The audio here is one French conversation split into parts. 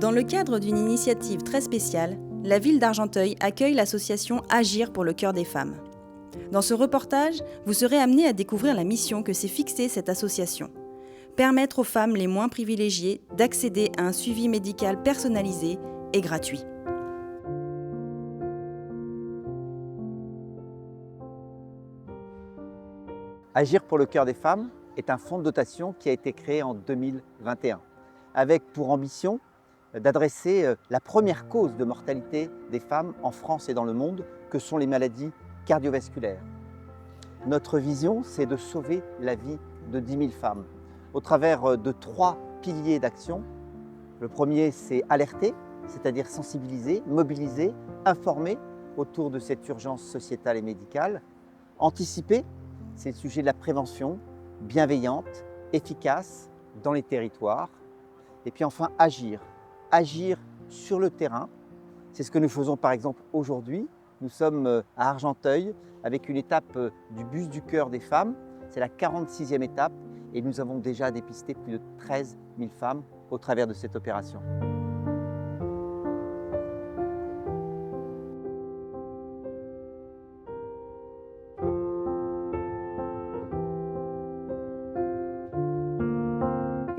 Dans le cadre d'une initiative très spéciale, la ville d'Argenteuil accueille l'association Agir pour le cœur des femmes. Dans ce reportage, vous serez amené à découvrir la mission que s'est fixée cette association. Permettre aux femmes les moins privilégiées d'accéder à un suivi médical personnalisé et gratuit. Agir pour le cœur des femmes est un fonds de dotation qui a été créé en 2021, avec pour ambition d'adresser la première cause de mortalité des femmes en France et dans le monde, que sont les maladies cardiovasculaires. Notre vision, c'est de sauver la vie de 10 000 femmes au travers de 3 piliers d'action. Le premier, c'est alerter, c'est-à-dire sensibiliser, mobiliser, informer autour de cette urgence sociétale et médicale. Anticiper, c'est le sujet de la prévention, bienveillante, efficace dans les territoires. Et puis enfin, agir sur le terrain. C'est ce que nous faisons par exemple aujourd'hui. Nous sommes à Argenteuil avec une étape du bus du cœur des femmes. C'est la 46e étape et nous avons déjà dépisté plus de 13 000 femmes au travers de cette opération.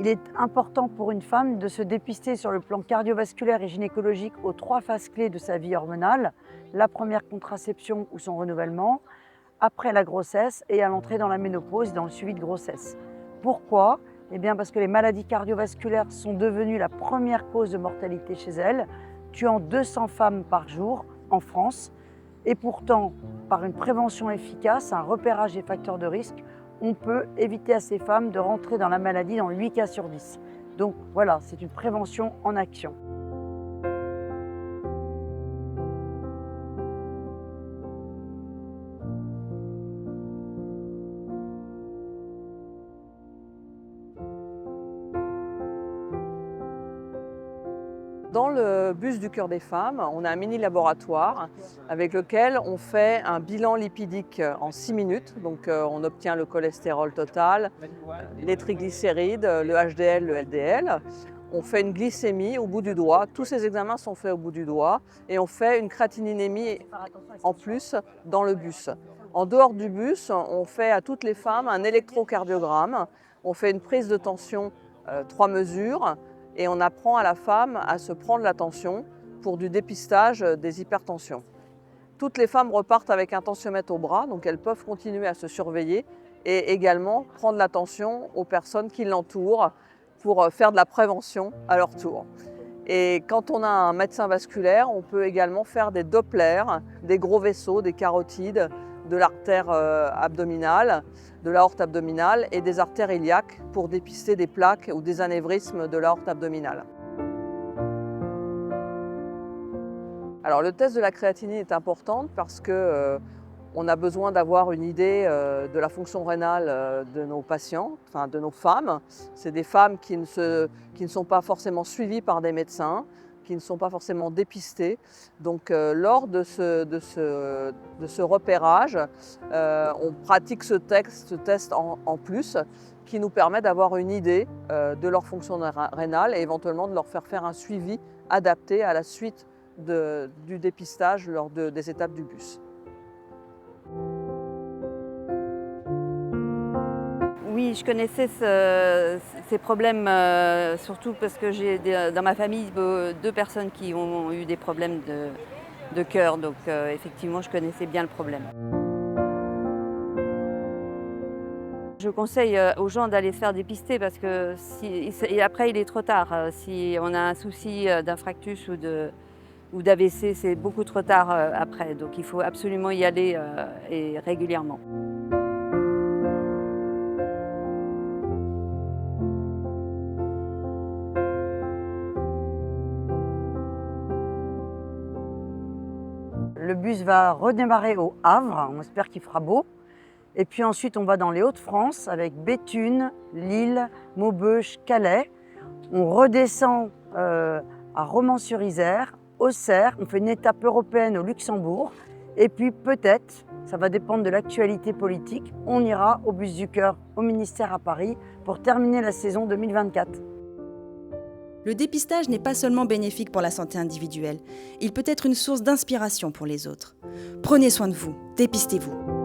Il est important pour une femme de se dépister sur le plan cardiovasculaire et gynécologique aux 3 phases clés de sa vie hormonale, la première contraception ou son renouvellement, après la grossesse et à l'entrée dans la ménopause et dans le suivi de grossesse. Pourquoi ? Eh bien parce que les maladies cardiovasculaires sont devenues la première cause de mortalité chez elles, tuant 200 femmes par jour en France. Et pourtant, par une prévention efficace, un repérage des facteurs de risque, on peut éviter à ces femmes de rentrer dans la maladie dans 8 cas sur 10. Donc voilà, c'est une prévention en action. Dans le bus du cœur des femmes, on a un mini laboratoire avec lequel on fait un bilan lipidique en 6 minutes. Donc on obtient le cholestérol total, les triglycérides, le HDL, le LDL. On fait une glycémie au bout du doigt. Tous ces examens sont faits au bout du doigt. Et on fait une créatininémie en plus dans le bus. En dehors du bus, on fait à toutes les femmes un électrocardiogramme. On fait une prise de tension, 3 mesures. Et on apprend à la femme à se prendre la tension pour du dépistage des hypertensions. Toutes les femmes repartent avec un tensiomètre au bras, donc elles peuvent continuer à se surveiller et également prendre la tension aux personnes qui l'entourent pour faire de la prévention à leur tour. Et quand on a un médecin vasculaire, on peut également faire des dopplers, des gros vaisseaux, des carotides, de l'artère abdominale, de l'aorte abdominale et des artères iliaques pour dépister des plaques ou des anévrismes de l'aorte abdominale. Alors le test de la créatinine est important parce qu'on a besoin d'avoir une idée de la fonction rénale de nos patients, enfin de nos femmes. C'est des femmes qui ne sont pas forcément suivies par des médecins, qui ne sont pas forcément dépistées. Donc lors de ce repérage, on pratique ce test en plus qui nous permet d'avoir une idée de leur fonction rénale et éventuellement de leur faire un suivi adapté à la suite du dépistage lors des étapes du bus. Oui, je connaissais ces problèmes, surtout parce que j'ai dans ma famille 2 personnes qui ont eu des problèmes de cœur, donc effectivement je connaissais bien le problème. Je conseille aux gens d'aller se faire dépister parce que après il est trop tard. Si on a un souci d'infarctus ou d'AVC, c'est beaucoup trop tard après, donc il faut absolument y aller et régulièrement. Le bus va redémarrer au Havre, on espère qu'il fera beau. Et puis ensuite, on va dans les Hauts-de-France avec Béthune, Lille, Maubeuge, Calais. On redescend à Romans-sur-Isère, Auxerre. On fait une étape européenne au Luxembourg. Et puis peut-être, ça va dépendre de l'actualité politique, on ira au bus du cœur au ministère à Paris pour terminer la saison 2024. Le dépistage n'est pas seulement bénéfique pour la santé individuelle, il peut être une source d'inspiration pour les autres. Prenez soin de vous, dépistez-vous.